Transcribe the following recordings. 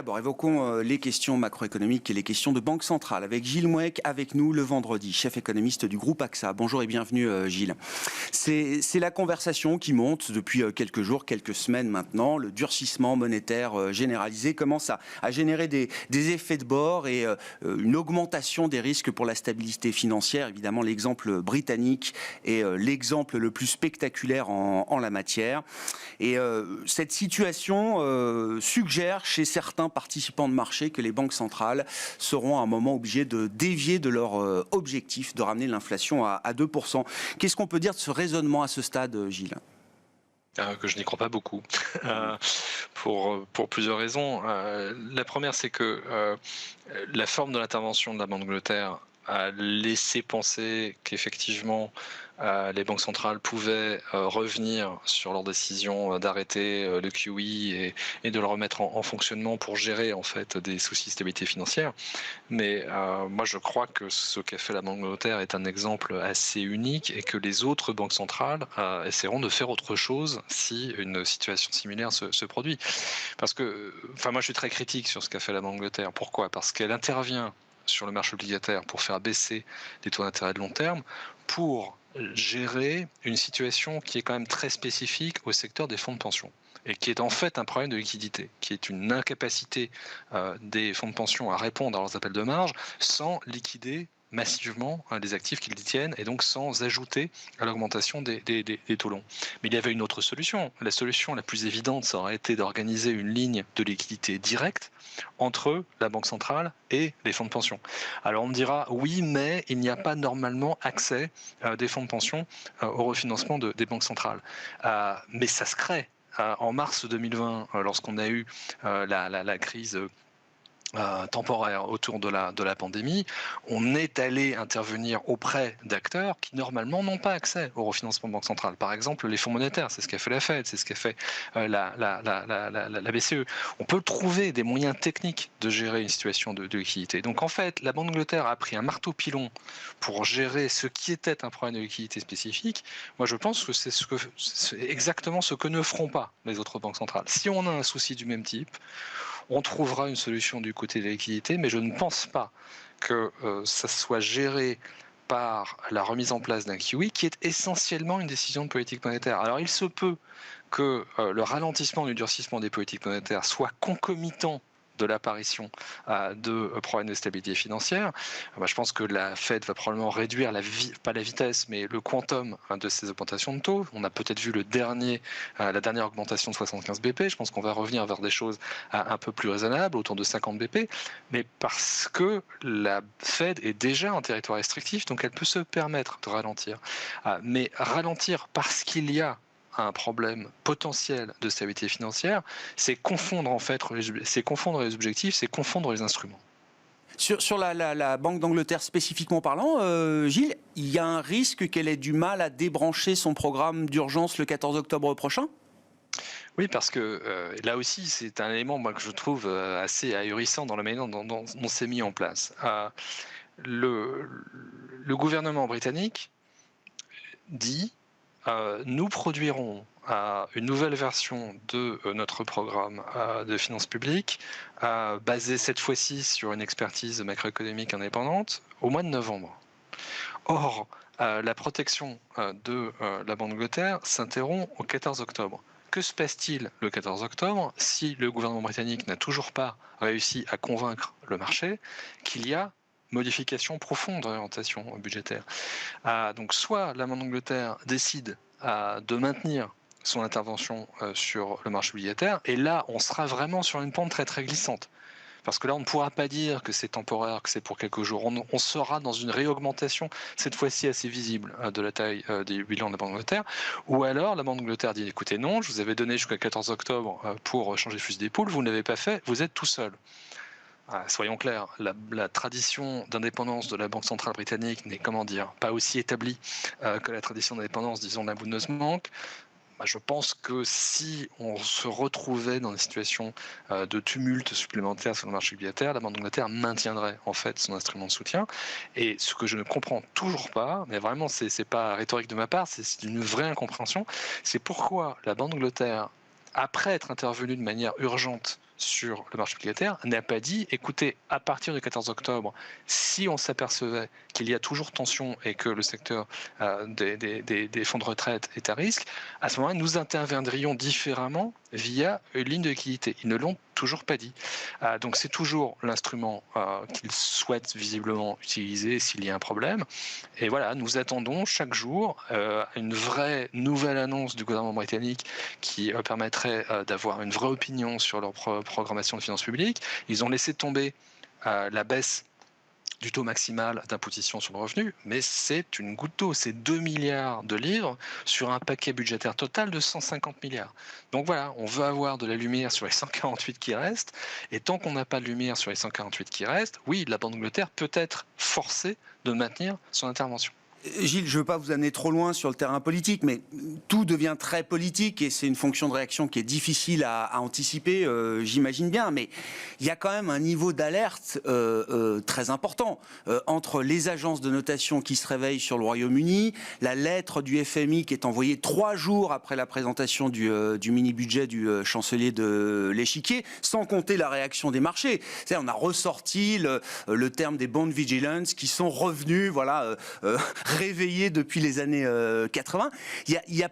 d'abord, évoquons les questions macroéconomiques et les questions de banque centrale avec Gilles Mouek, avec nous le vendredi, chef économiste du groupe AXA. Bonjour et bienvenue Gilles. C'est la conversation qui monte depuis quelques jours, quelques semaines maintenant. Le durcissement monétaire généralisé commence à générer des effets de bord et une augmentation des risques pour la stabilité financière. Évidemment, l'exemple britannique est l'exemple le plus spectaculaire en la matière. Et cette situation suggère chez certains participants de marché que les banques centrales seront à un moment obligées de dévier de leur objectif de ramener l'inflation à 2%. Qu'est-ce qu'on peut dire de ce raisonnement à ce stade, Gilles ? Que je n'y crois pas beaucoup, pour plusieurs raisons. La première, c'est que la forme de l'intervention de la Banque d'Angleterre a laissé penser qu'effectivement les banques centrales pouvaient revenir sur leur décision d'arrêter le QE et de le remettre en fonctionnement pour gérer en fait des soucis de stabilité financière. Mais moi je crois que ce qu'a fait la Banque d'Angleterre est un exemple assez unique et que les autres banques centrales essaieront de faire autre chose si une situation similaire se produit. Parce que, moi je suis très critique sur ce qu'a fait la Banque d'Angleterre. Pourquoi ? Parce qu'elle intervient sur le marché obligataire pour faire baisser les taux d'intérêt de long terme, pour gérer une situation qui est quand même très spécifique au secteur des fonds de pension et qui est en fait un problème de liquidité, qui est une incapacité des fonds de pension à répondre à leurs appels de marge sans liquider massivement les actifs qu'ils détiennent et donc sans ajouter à l'augmentation des taux longs. Mais il y avait une autre solution. La solution la plus évidente, ça aurait été d'organiser une ligne de liquidité directe entre la Banque centrale et les fonds de pension. Alors on me dira, oui, mais il n'y a pas normalement accès des fonds de pension au refinancement des banques centrales. Mais ça se crée. En mars 2020, lorsqu'on a eu la crise temporaire autour de la pandémie, on est allé intervenir auprès d'acteurs qui normalement n'ont pas accès au refinancement de banque centrale. Par exemple, les fonds monétaires, c'est ce qu'a fait la Fed, c'est ce qu'a fait la BCE. On peut trouver des moyens techniques de gérer une situation de liquidité. Donc en fait, la Banque d'Angleterre a pris un marteau-pilon pour gérer ce qui était un problème de liquidité spécifique. Moi, je pense que c'est exactement ce que ne feront pas les autres banques centrales. Si on a un souci du même type, on trouvera une solution du côté de la liquidité, mais je ne pense pas que ça soit géré par la remise en place d'un QE qui est essentiellement une décision de politique monétaire. Alors il se peut que le ralentissement du durcissement des politiques monétaires soit concomitant de l'apparition de problèmes de stabilité financière. Je pense que la Fed va probablement réduire pas la vitesse, mais le quantum de ces augmentations de taux. On a peut-être vu la dernière augmentation de 75 BP. Je pense qu'on va revenir vers des choses un peu plus raisonnables, autour de 50 BP, mais parce que la Fed est déjà en territoire restrictif, donc elle peut se permettre de ralentir. Mais ralentir parce qu'il y a un problème potentiel de stabilité financière, c'est confondre les objectifs, c'est confondre les instruments. Sur la Banque d'Angleterre spécifiquement parlant, Gilles, il y a un risque qu'elle ait du mal à débrancher son programme d'urgence le 14 octobre prochain ? Oui, parce que là aussi, c'est un élément que je trouve assez ahurissant dans la manière dont c'est mis en place. Le gouvernement britannique dit nous produirons une nouvelle version de notre programme de finances publiques, basée cette fois-ci sur une expertise macroéconomique indépendante, au mois de novembre. Or, la protection de la Banque d'Angleterre s'interrompt au 14 octobre. Que se passe-t-il le 14 octobre si le gouvernement britannique n'a toujours pas réussi à convaincre le marché qu'il y a modification profonde d'orientation budgétaire. Donc soit la Banque d'Angleterre décide de maintenir son intervention sur le marché obligataire, et là on sera vraiment sur une pente très très glissante. Parce que là, on ne pourra pas dire que c'est temporaire, que c'est pour quelques jours. On sera dans une réaugmentation, cette fois-ci assez visible, de la taille des bilans de la Banque d'Angleterre. Ou alors, la Banque d'Angleterre dit, écoutez, non, je vous avais donné jusqu'à 14 octobre pour changer le fusil d'épaule, vous ne l'avez pas fait, vous êtes tout seul. Soyons clairs, la tradition d'indépendance de la Banque centrale britannique n'est, pas aussi établie que la tradition d'indépendance, disons, de la Bundesbank. Je pense que si on se retrouvait dans une situation de tumulte supplémentaire sur le marché obligataire, la Banque d'Angleterre maintiendrait en fait son instrument de soutien. Et ce que je ne comprends toujours pas, mais vraiment c'est pas rhétorique de ma part, c'est une vraie incompréhension, c'est pourquoi la Banque d'Angleterre, après être intervenue de manière urgente sur le marché obligataire n'a pas dit, écoutez, à partir du 14 octobre, si on s'apercevait qu'il y a toujours tension et que le secteur des fonds de retraite est à risque, à ce moment-là, nous interviendrions différemment via une ligne de liquidité. Ils ne l'ont toujours pas dit. Donc c'est toujours l'instrument qu'ils souhaitent visiblement utiliser s'il y a un problème. Et voilà, nous attendons chaque jour une vraie nouvelle annonce du gouvernement britannique qui permettrait d'avoir une vraie opinion sur leur programmation de finances publiques. Ils ont laissé tomber la baisse du taux maximal d'imposition sur le revenu, mais c'est une goutte d'eau, c'est 2 milliards de livres sur un paquet budgétaire total de 150 milliards. Donc voilà, on veut avoir de la lumière sur les 148 qui restent, et tant qu'on n'a pas de lumière sur les 148 qui restent, oui, la Banque d'Angleterre peut être forcée de maintenir son intervention. Gilles, je ne veux pas vous amener trop loin sur le terrain politique, mais tout devient très politique et c'est une fonction de réaction qui est difficile à anticiper, j'imagine bien. Mais il y a quand même un niveau d'alerte très important entre les agences de notation qui se réveillent sur le Royaume-Uni, la lettre du FMI qui est envoyée 3 jours après la présentation du mini-budget du chancelier de l'Échiquier, sans compter la réaction des marchés. C'est-à-dire, on a ressorti le terme des bond vigilance qui sont revenus, voilà, réveillés depuis les années 80. Il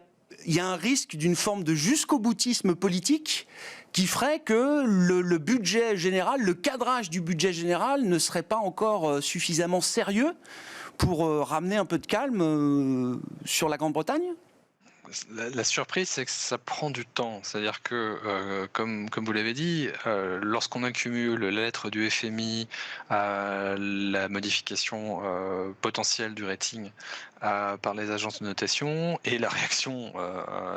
y a un risque d'une forme de jusqu'au-boutisme politique qui ferait que le budget général, le cadrage du budget général ne serait pas encore suffisamment sérieux pour ramener un peu de calme sur la Grande-Bretagne ? La surprise, c'est que ça prend du temps. C'est-à-dire que, comme vous l'avez dit, lorsqu'on accumule la lettre du FMI, la modification potentielle du rating par les agences de notation et la réaction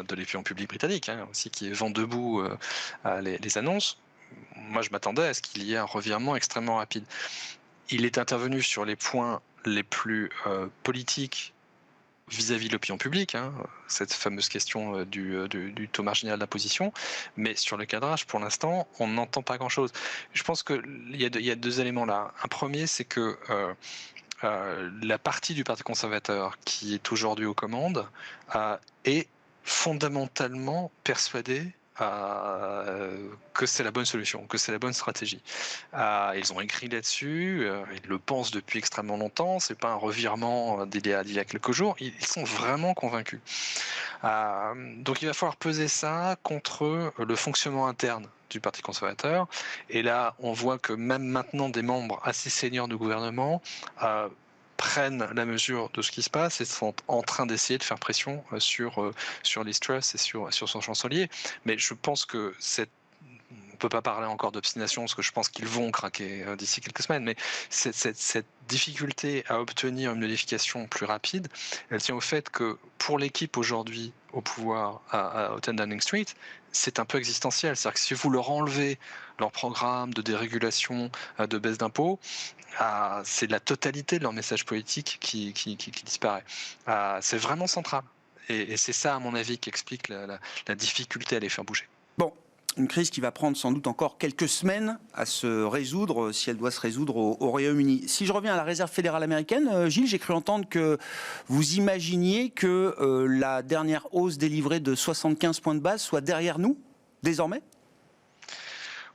de l'opinion publique britannique, aussi, qui vend debout les annonces, moi je m'attendais à ce qu'il y ait un revirement extrêmement rapide. Il est intervenu sur les points les plus politiques vis-à-vis de l'opinion publique, cette fameuse question du taux marginal d'imposition, mais sur le cadrage, pour l'instant, on n'entend pas grand-chose. Je pense qu'il y a 2 éléments là. Un premier, c'est que la partie du Parti conservateur qui est aujourd'hui aux commandes est fondamentalement persuadée que c'est la bonne solution, que c'est la bonne stratégie. Ils ont écrit là-dessus, ils le pensent depuis extrêmement longtemps, c'est pas un revirement d'il y a quelques jours, ils sont vraiment convaincus. Donc il va falloir peser ça contre le fonctionnement interne du Parti conservateur, et là on voit que même maintenant des membres assez seniors du gouvernement prennent la mesure de ce qui se passe et sont en train d'essayer de faire pression sur Liz Truss et sur son chancelier. Mais je pense que on ne peut pas parler encore d'obstination parce que je pense qu'ils vont craquer d'ici quelques semaines, mais cette difficulté à obtenir une modification plus rapide, elle tient au fait que pour l'équipe aujourd'hui au pouvoir au 10 Downing Street, c'est un peu existentiel. C'est-à-dire que si vous leur enlevez leur programme de dérégulation, de baisse d'impôts, c'est la totalité de leur message politique qui disparaît. C'est vraiment central. Et c'est ça, à mon avis, qui explique la difficulté à les faire bouger. Bon, une crise qui va prendre sans doute encore quelques semaines à se résoudre, si elle doit se résoudre au Royaume-Uni. Si je reviens à la Réserve fédérale américaine, Gilles, j'ai cru entendre que vous imaginiez que la dernière hausse délivrée de 75 points de base soit derrière nous, désormais ?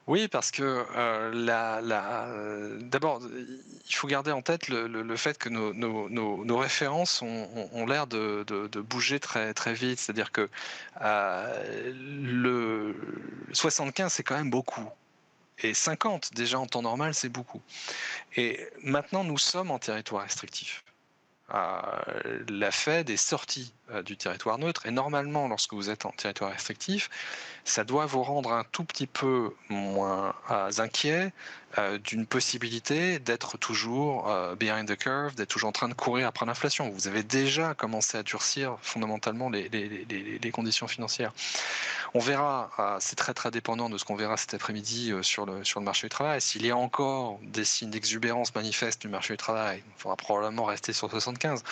Oui, parce que d'abord, il faut garder en tête le fait que nos références ont l'air de bouger très, très vite. C'est-à-dire que le 75, c'est quand même beaucoup. Et 50, déjà en temps normal, c'est beaucoup. Et maintenant, nous sommes en territoire restrictif. La Fed est sortie du territoire neutre et normalement, lorsque vous êtes en territoire restrictif, ça doit vous rendre un tout petit peu moins inquiet d'une possibilité d'être toujours behind the curve, d'être toujours en train de courir après l'inflation. Vous avez déjà commencé à durcir fondamentalement les conditions financières. On verra, c'est très très dépendant de ce qu'on verra cet après-midi sur le marché du travail. S'il y a encore des signes d'exubérance manifeste du marché du travail, il faudra probablement rester sur 75.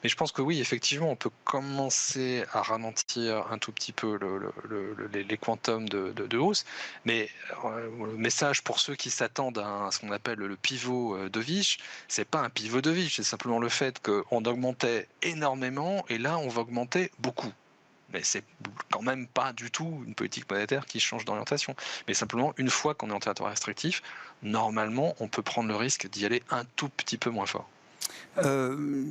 Mais je pense que oui, effectivement, on peut commencer à ralentir un tout petit peu les quantums de hausse. Mais le message pour ceux qui s'attendent à ce qu'on appelle le pivot dovish, c'est pas un pivot dovish, c'est simplement le fait qu'on augmentait énormément et là, on va augmenter beaucoup. mais c'est quand même pas du tout une politique monétaire qui change d'orientation. Mais simplement, une fois qu'on est en territoire restrictif, normalement, on peut prendre le risque d'y aller un tout petit peu moins fort.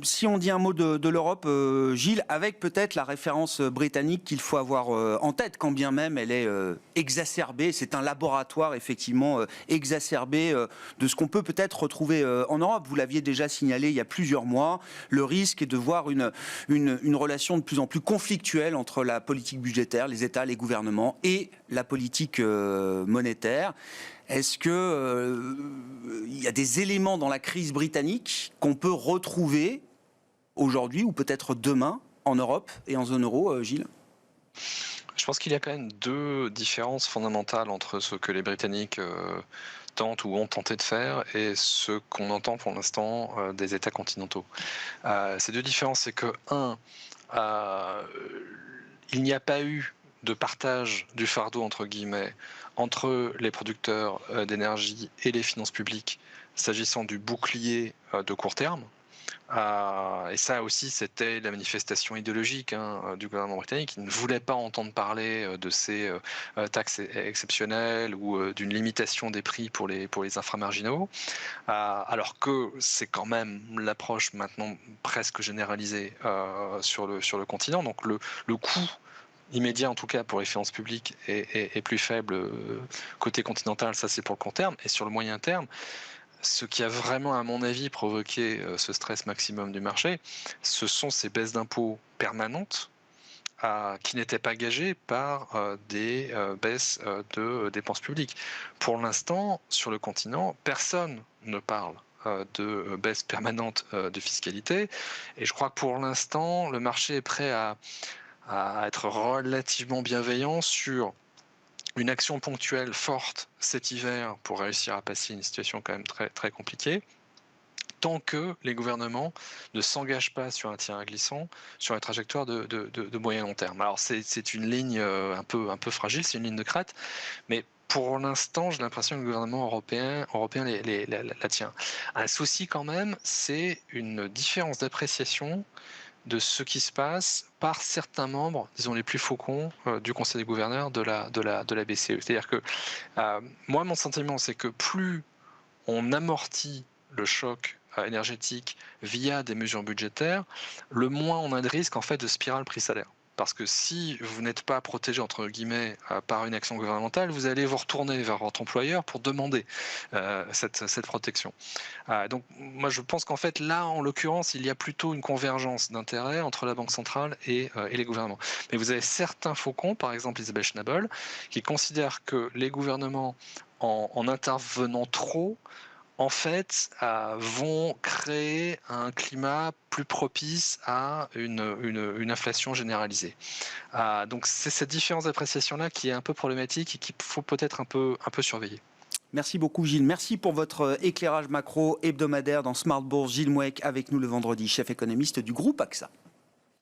Si on dit un mot de l'Europe, Gilles, avec peut-être la référence britannique qu'il faut avoir en tête, quand bien même elle est exacerbée, c'est un laboratoire effectivement exacerbé de ce qu'on peut peut-être retrouver en Europe. Vous l'aviez déjà signalé il y a plusieurs mois, le risque est de voir une relation de plus en plus conflictuelle entre la politique budgétaire, les États, les gouvernements et la politique monétaire. Est-ce que il y a des éléments dans la crise britannique qu'on peut retrouver aujourd'hui ou peut-être demain en Europe et en zone euro, Gilles ? Je pense qu'il y a quand même deux différences fondamentales entre ce que les Britanniques tentent ou ont tenté de faire et ce qu'on entend pour l'instant des États continentaux. Ces deux différences, c'est que, il n'y a pas eu de partage du fardeau, entre guillemets, entre les producteurs d'énergie et les finances publiques, s'agissant du bouclier de court terme. Et ça aussi, c'était la manifestation idéologique du gouvernement britannique. Il ne voulait pas entendre parler de ces taxes exceptionnelles ou d'une limitation des prix pour les inframarginaux, alors que c'est quand même l'approche maintenant presque généralisée sur le continent. Donc le coût immédiat, en tout cas pour les finances publiques, est plus faible côté continental. Ça, c'est pour le court terme. Et sur le moyen terme, ce qui a vraiment, à mon avis, provoqué ce stress maximum du marché, ce sont ces baisses d'impôts permanentes qui n'étaient pas gagées par des baisses de dépenses publiques. Pour l'instant, sur le continent, personne ne parle de baisse permanente de fiscalité. Et je crois que pour l'instant, le marché est prêt à être relativement bienveillant sur une action ponctuelle forte cet hiver pour réussir à passer une situation quand même très, très compliquée, tant que les gouvernements ne s'engagent pas sur un terrain glissant, sur la trajectoire de moyen long terme. Alors c'est une ligne un peu fragile, c'est une ligne de crête, mais pour l'instant, j'ai l'impression que le gouvernement européen la tient. Un souci quand même, c'est une différence d'appréciation de ce qui se passe par certains membres, disons les plus faucons, du Conseil des gouverneurs de la BCE. C'est-à-dire que moi, mon sentiment, c'est que plus on amortit le choc énergétique via des mesures budgétaires, le moins on a de risque en fait de spirale prix-salaire. Parce que si vous n'êtes pas protégé, entre guillemets, par une action gouvernementale, vous allez vous retourner vers votre employeur pour demander cette protection. Donc moi je pense qu'en fait là, en l'occurrence, il y a plutôt une convergence d'intérêts entre la Banque centrale et les gouvernements. Mais vous avez certains faucons, par exemple Isabelle Schnabel, qui considèrent que les gouvernements, en intervenant trop, en fait, vont créer un climat plus propice à une inflation généralisée. Donc c'est cette différence d'appréciation-là qui est un peu problématique et qu'il faut peut-être un peu surveiller. Merci beaucoup Gilles. Merci pour votre éclairage macro hebdomadaire dans Smart Bourse. Gilles Mouek avec nous le vendredi, chef économiste du groupe AXA.